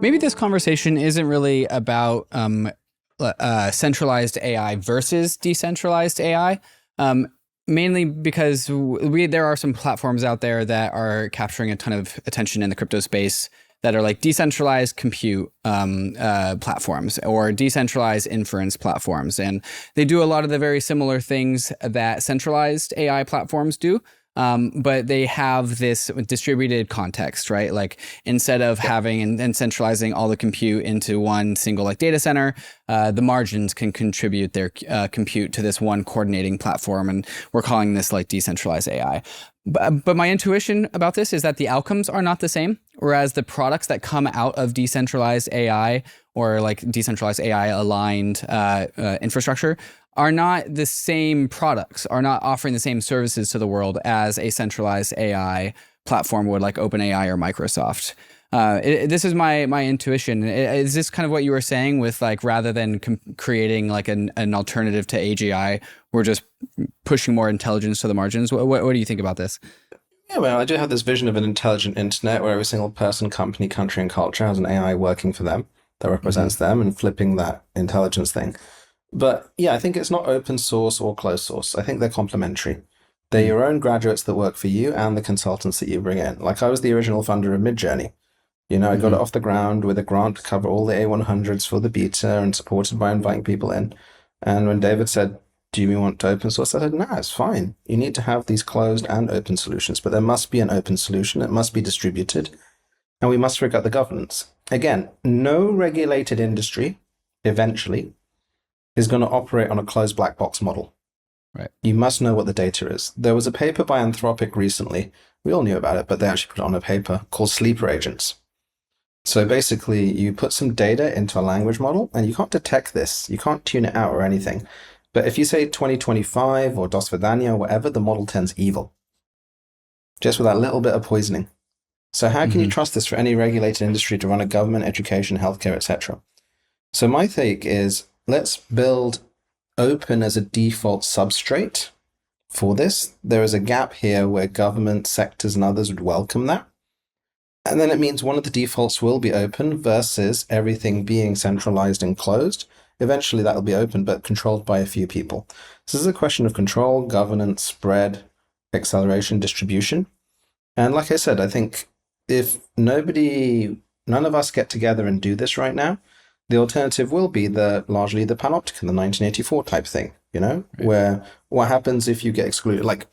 Maybe this conversation isn't really about centralized AI versus decentralized AI, mainly because there are some platforms out there that are capturing a ton of attention in the crypto space that are like decentralized compute platforms or decentralized inference platforms. And they do a lot of the very similar things that centralized AI platforms do. But they have this distributed context, right? Like instead of having and centralizing all the compute into one single like data center, the margins can contribute their compute to this one coordinating platform. And we're calling this like decentralized AI. But my intuition about this is that the outcomes are not the same, whereas the products that come out of decentralized AI or like decentralized AI aligned infrastructure are not the same products, are not offering the same services to the world as a centralized AI platform would, like OpenAI or Microsoft. This is my intuition. Is this kind of what you were saying with like, rather than creating like an alternative to AGI, we're just pushing more intelligence to the margins? What do you think about this? Yeah, well, I do have this vision of an intelligent internet where every single person, company, country, and culture has an AI working for them that represents them and flipping that intelligence thing. But yeah, I think it's not open source or closed source. I think they're complementary. They're your own graduates that work for you and the consultants that you bring in. Like I was the original funder of Midjourney. I got it off the ground with a grant to cover all the A100s for the beta and supported by inviting people in. And when David said, do you want to open source? I said, no, it's fine. You need to have these closed and open solutions, but there must be an open solution. It must be distributed and we must figure out the governance. Again, no regulated industry eventually is going to operate on a closed black box model. Right. You must know what the data is. There was a paper by Anthropic recently. We all knew about it, but they actually put it on a paper called sleeper agents. So basically, you put some data into a language model, and you can't detect this. You can't tune it out or anything. But if you say 2025 or Dos Vidania or whatever, the model turns evil. Just with that little bit of poisoning. So how can you trust this for any regulated industry to run a government, education, healthcare, etc.? So my take is, let's build open as a default substrate for this. There is a gap here where government sectors and others would welcome that. And then it means one of the defaults will be open versus everything being centralized and closed. Eventually that will be open, but controlled by a few people. So this is a question of control, governance, spread, acceleration, distribution. And like I said, I think if none of us get together and do this right now, the alternative will be largely the panopticon, the 1984 type thing, right. Where what happens if you get excluded? Like,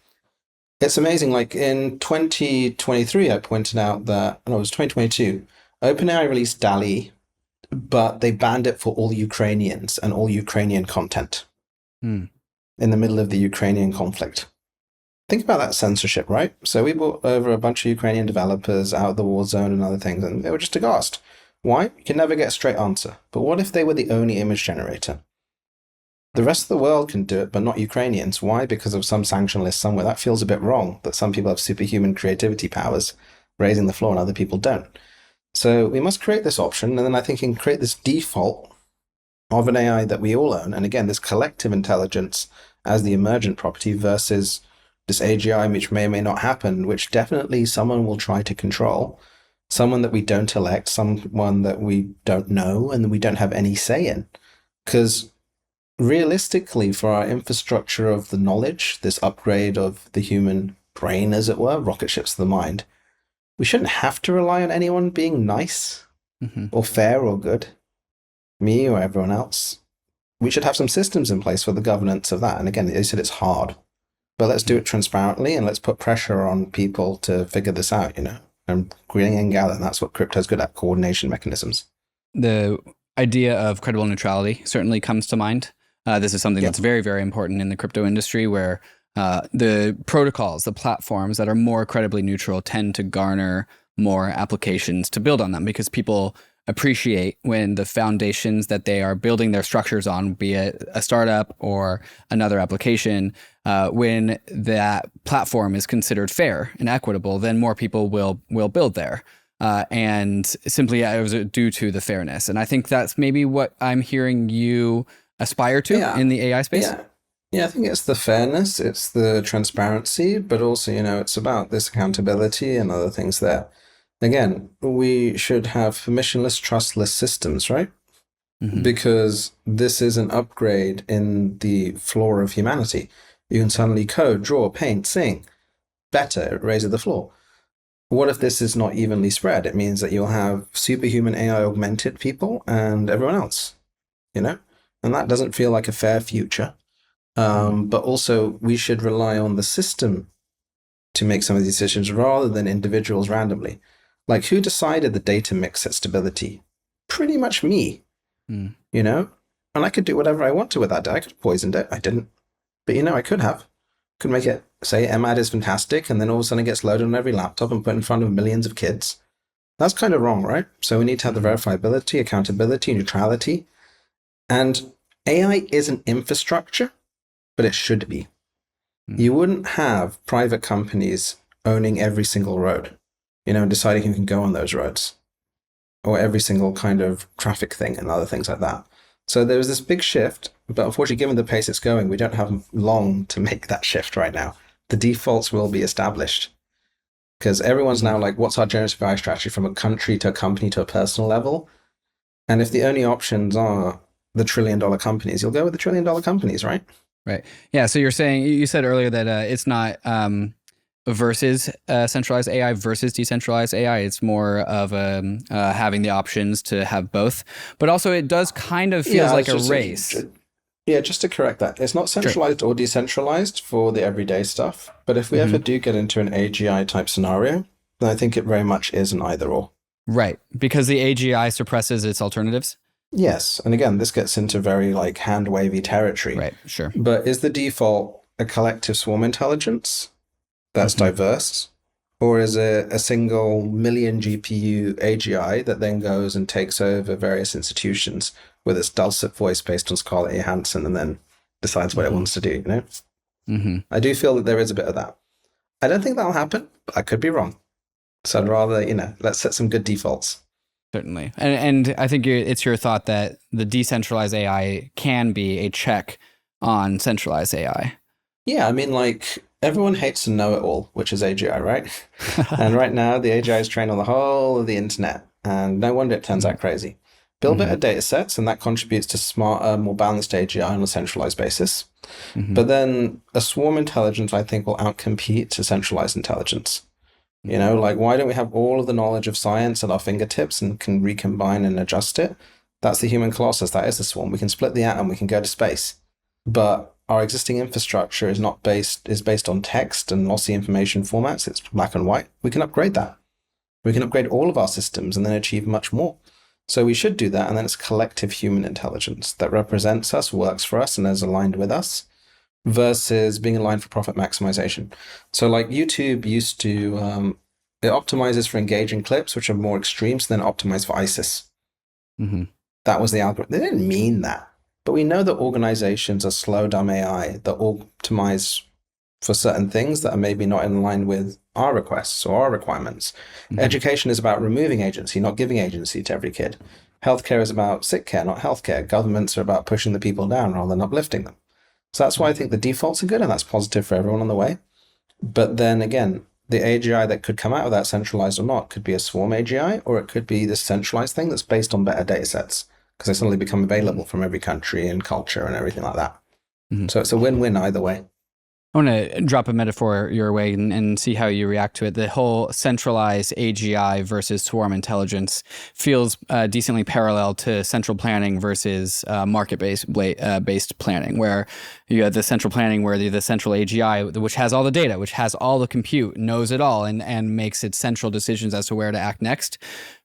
it's amazing. Like in 2023, I pointed out that, no, it was 2022, OpenAI released DALL-E, but they banned it for all Ukrainians and all Ukrainian content in the middle of the Ukrainian conflict. Think about that censorship, right? So we brought over a bunch of Ukrainian developers out of the war zone and other things, and they were just aghast. Why? You can never get a straight answer. But what if they were the only image generator? The rest of the world can do it, but not Ukrainians. Why? Because of some sanction list somewhere. That feels a bit wrong, that some people have superhuman creativity powers raising the floor and other people don't. So we must create this option, and then I think you can create this default of an AI that we all own. And again, this collective intelligence as the emergent property versus this AGI, which may or may not happen, which definitely someone will try to control. Someone that we don't elect, someone that we don't know and we don't have any say in. Because realistically, for our infrastructure of the knowledge, this upgrade of the human brain, as it were, rocket ships to the mind, we shouldn't have to rely on anyone being nice or fair or good, me or everyone else. We should have some systems in place for the governance of that. And again, they said it's hard, but let's do it transparently and let's put pressure on people to figure this out, and grilling and gather. That's what crypto's good at, coordination mechanisms. The idea of credible neutrality certainly comes to mind. This is something that's very, very important in the crypto industry, where the protocols, the platforms that are more credibly neutral tend to garner more applications to build on them, because people appreciate when the foundations that they are building their structures on, be it a startup or another application, when that platform is considered fair and equitable, then more people will build there. And simply it was due to the fairness. And I think that's maybe what I'm hearing you aspire to in the AI space. Yeah, I think it's the fairness, it's the transparency, but also, it's about this accountability and other things there. Again, we should have permissionless, trustless systems, right? Hmm. Because this is an upgrade in the floor of humanity. You can suddenly code, draw, paint, sing better. It raises the floor. What if this is not evenly spread? It means that you'll have superhuman AI augmented people and everyone else, you know? And that doesn't feel like a fair future. But also, we should rely on the system to make some of these decisions rather than individuals randomly. Like, who decided the data mix set stability? Pretty much me, Mm. you know? And I could do whatever I want to with that data. I could have poisoned it. I didn't. But, I could have. Could make it say Emad is fantastic, and then all of a sudden it gets loaded on every laptop and put in front of millions of kids. That's kind of wrong, right? So we need to have the verifiability, accountability, neutrality. And AI isn't infrastructure, but it should be. You wouldn't have private companies owning every single road, and deciding who can go on those roads, or every single kind of traffic thing and other things like that. So there was this big shift, but unfortunately, given the pace it's going, we don't have long to make that shift right now. The defaults will be established because everyone's now like, what's our generative AI strategy from a country to a company to a personal level? And if the only options are the trillion-dollar companies, you'll go with the trillion-dollar companies, right? Right. Yeah. So you said earlier that it's not versus centralized AI versus decentralized AI. It's more of having the options to have both, but also it does kind of feels like a race. Just to correct that, it's not centralized or decentralized for the everyday stuff. But if we ever do get into an AGI type scenario, then I think it very much is an either or. Right. Because the AGI suppresses its alternatives. Yes. And again, this gets into very like hand wavy territory. Right. Sure. But is the default a collective swarm intelligence that's diverse? Or is it a single million GPU AGI that then goes and takes over various institutions with its dulcet voice based on Scarlett Johansson and then decides what it wants to do, I do feel that there is a bit of that. I don't think that'll happen, but I could be wrong. So I'd rather, let's set some good defaults. Certainly. And I think it's your thought that the decentralized AI can be a check on centralized AI. Yeah, I mean, like, everyone hates to know it all, which is AGI, right? And right now, the AGI is trained on the whole of the internet, and no wonder it turns out crazy. Build better data sets, and that contributes to smarter, more balanced AGI on a centralized basis. But then a swarm intelligence, I think, will outcompete a centralized intelligence. Like, why don't we have all of the knowledge of science at our fingertips and can recombine and adjust it? That's the human colossus. That is the swarm. We can split the atom. We can go to space. But our existing infrastructure is based on text and lossy information formats. It's black and white. We can upgrade that. We can upgrade all of our systems and then achieve much more. So we should do that. And then it's collective human intelligence that represents us, works for us, and is aligned with us, versus being aligned for profit maximization. So like YouTube used to, it optimizes for engaging clips, which are more extreme, so then optimize for ISIS. That was the algorithm. They didn't mean that. But we know that organizations are slow, dumb AI that optimize for certain things that are maybe not in line with our requests or our requirements. Education is about removing agency, not giving agency to every kid. Healthcare is about sick care, not healthcare. Governments are about pushing the people down rather than uplifting them. So that's why I think the defaults are good and that's positive for everyone on the way. But then again, the AGI that could come out of that, centralized or not, could be a swarm AGI, or it could be this centralized thing that's based on better data sets because they suddenly become available from every country and culture and everything like that. So it's a win-win either way. I want to drop a metaphor your way and see how you react to it. The whole centralized AGI versus swarm intelligence feels decently parallel to central planning versus market-based planning, where you have the central planning where the central AGI, which has all the data, which has all the compute, knows it all, and makes its central decisions as to where to act next,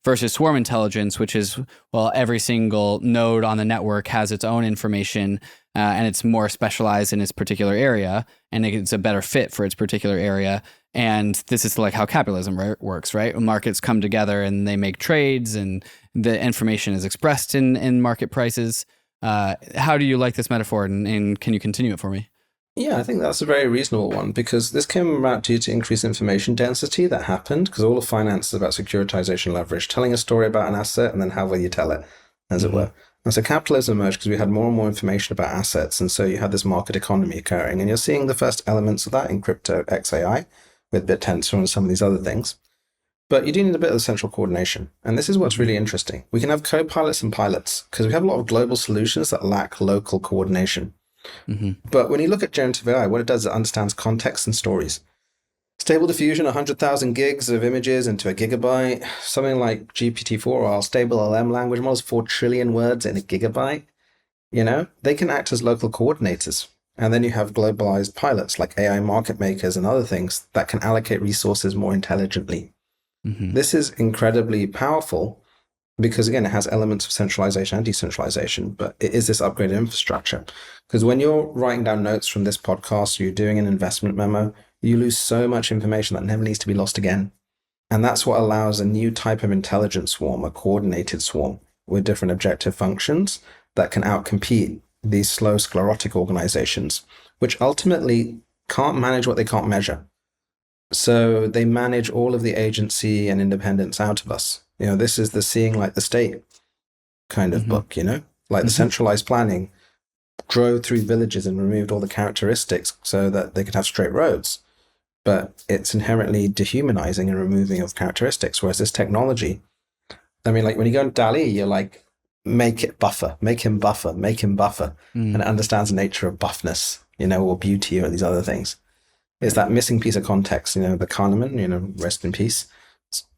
versus swarm intelligence, which is, well, every single node on the network has its own information, and it's more specialized in its particular area, and it's a better fit for its particular area. And this is like how capitalism works, right? Markets come together and they make trades, and the information is expressed in market prices. How do you like this metaphor, and can you continue it for me? Yeah, I think that's a very reasonable one because this came about due to increased information density that happened because all of finance is about securitization leverage, telling a story about an asset and then how will you tell it, as it were. And so capitalism emerged because we had more and more information about assets. And so you had this market economy occurring. And you're seeing the first elements of that in crypto XAI with BitTensor and some of these other things. But you do need a bit of the central coordination. And this is what's really interesting. We can have co-pilots and pilots because we have a lot of global solutions that lack local coordination. But when you look at generative AI, what it does is it understands context and stories. Stable diffusion, 100,000 gigs of images into a gigabyte. Something like GPT-4 or our stable LM language models, 4 trillion words in a gigabyte. They can act as local coordinators. And then you have globalized pilots like AI market makers and other things that can allocate resources more intelligently. This is incredibly powerful because, again, it has elements of centralization and decentralization, but it is this upgraded infrastructure. Because when you're writing down notes from this podcast, you're doing an investment memo, you lose so much information that never needs to be lost again. And that's what allows a new type of intelligence swarm, a coordinated swarm with different objective functions that can outcompete these slow sclerotic organizations, which ultimately can't manage what they can't measure. So they manage all of the agency and independence out of us. This is the seeing like the state kind of book, like the centralized planning drove through villages and removed all the characteristics so that they could have straight roads. But it's inherently dehumanizing and removing of characteristics. Whereas this technology, I mean, like when you go in DALL-E, you're like, make it buffer, make him buffer, make him buffer. And it understands the nature of buffness, or beauty or these other things. It's that missing piece of context, the Kahneman, rest in peace,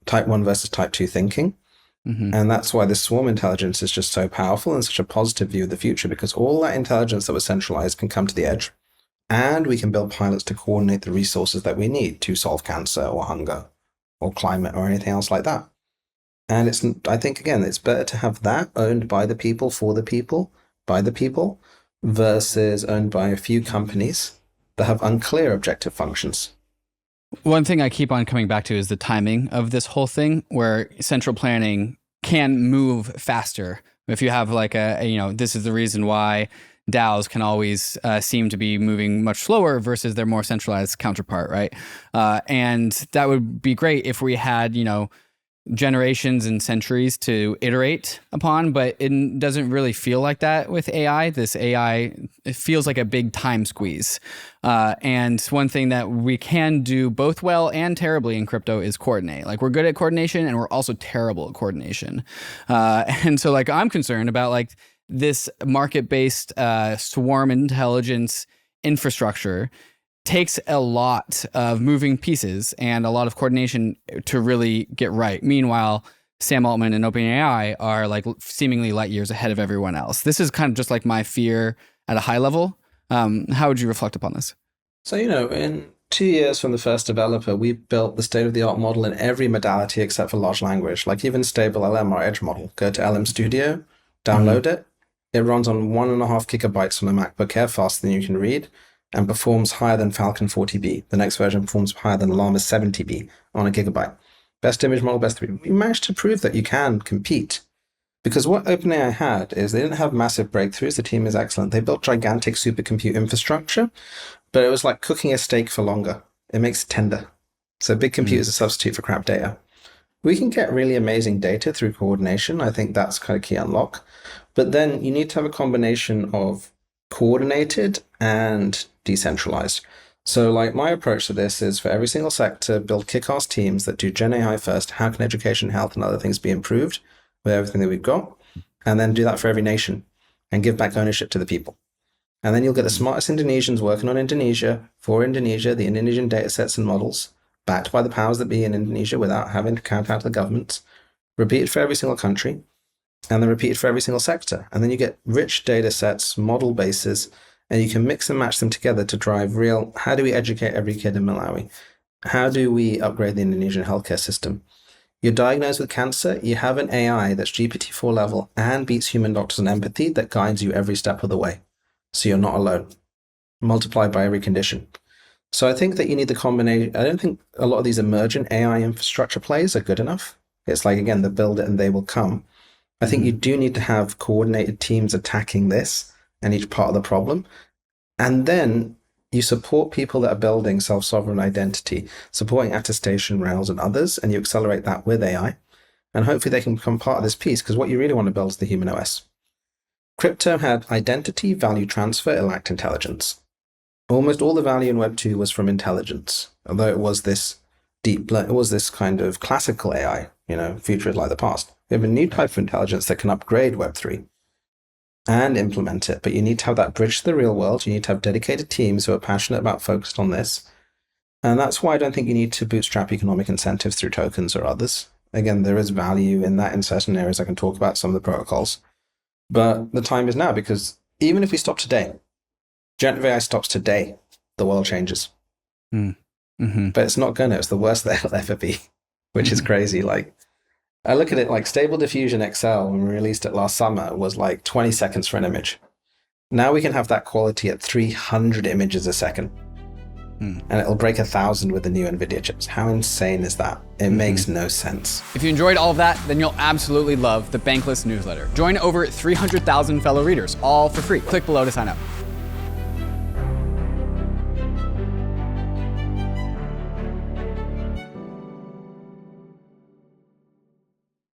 type 1 versus type 2 thinking. And that's why this swarm intelligence is just so powerful and such a positive view of the future, because all that intelligence that was centralized can come to the edge. And we can build pilots to coordinate the resources that we need to solve cancer or hunger or climate or anything else like that. And I think, again, it's better to have that owned by the people, for the people, by the people, versus owned by a few companies that have unclear objective functions. One thing I keep on coming back to is the timing of this whole thing, where central planning can move faster. If you have like this is the reason why DAOs can always seem to be moving much slower versus their more centralized counterpart, right? And that would be great if we had, generations and centuries to iterate upon, but it doesn't really feel like that with AI. This AI, it feels like a big time squeeze. And one thing that we can do both well and terribly in crypto is coordinate. Like, we're good at coordination and we're also terrible at coordination. And so like, I'm concerned about like this market-based swarm intelligence infrastructure takes a lot of moving pieces and a lot of coordination to really get right. Meanwhile, Sam Altman and OpenAI are like seemingly light years ahead of everyone else. This is kind of just like my fear at a high level. How would you reflect upon this? So, in 2 years from the first developer, we built the state-of-the-art model in every modality except for large language, like even stable LM or edge model. Go to LM Studio, download it. It runs on 1.5 gigabytes on a MacBook Air, faster than you can read, and performs higher than Falcon 40B. The next version performs higher than Llama 70B on a gigabyte. Best image model, best 3. We managed to prove that you can compete. Because what OpenAI had is they didn't have massive breakthroughs. The team is excellent. They built gigantic supercompute infrastructure, but it was like cooking a steak for longer. It makes it tender. So big compute is a substitute for crap data. We can get really amazing data through coordination. I think that's kind of key unlock. But then you need to have a combination of coordinated and decentralized. So like my approach to this is for every single sector, build kick-ass teams that do Gen AI first. How can education, health, and other things be improved with everything that we've got? And then do that for every nation and give back ownership to the people. And then you'll get the smartest Indonesians working on Indonesia, for Indonesia, the Indonesian data sets and models, backed by the powers that be in Indonesia without having to count out the governments, repeated for every single country, and then repeated for every single sector. And then you get rich data sets, model bases, and you can mix and match them together to drive real, how do we educate every kid in Malawi? How do we upgrade the Indonesian healthcare system? You're diagnosed with cancer, you have an AI that's GPT-4 level and beats human doctors in empathy that guides you every step of the way. So you're not alone, multiplied by every condition. So I think that you need the combination. I don't think a lot of these emergent AI infrastructure plays are good enough. It's like, again, the build it and they will come. I think you do need to have coordinated teams attacking this and each part of the problem. And then you support people that are building self-sovereign identity, supporting attestation rails and others, and you accelerate that with AI. And hopefully they can become part of this piece, because what you really want to build is the human OS. Crypto had identity, value transfer, it lacked intelligence. Almost all the value in Web 2 was from intelligence, although it was this it was this kind of classical AI, future is like the past. We have a new type of intelligence that can upgrade Web3 and implement it, but you need to have that bridge to the real world. You need to have dedicated teams who are passionate about focused on this. And that's why I don't think you need to bootstrap economic incentives through tokens or others. Again, there is value in that in certain areas. I can talk about some of the protocols. But the time is now, because even if we stop today, generative AI stops today, the world changes. Mm-hmm. But it's not going to. It's the worst that it'll ever be, which is crazy. Like, I look at it like Stable Diffusion XL, when we released it last summer, was like 20 seconds for an image. Now we can have that quality at 300 images a second. And it'll break 1,000 with the new NVIDIA chips. How insane is that? It makes no sense. If you enjoyed all of that, then you'll absolutely love the Bankless newsletter. Join over 300,000 fellow readers, all for free. Click below to sign up.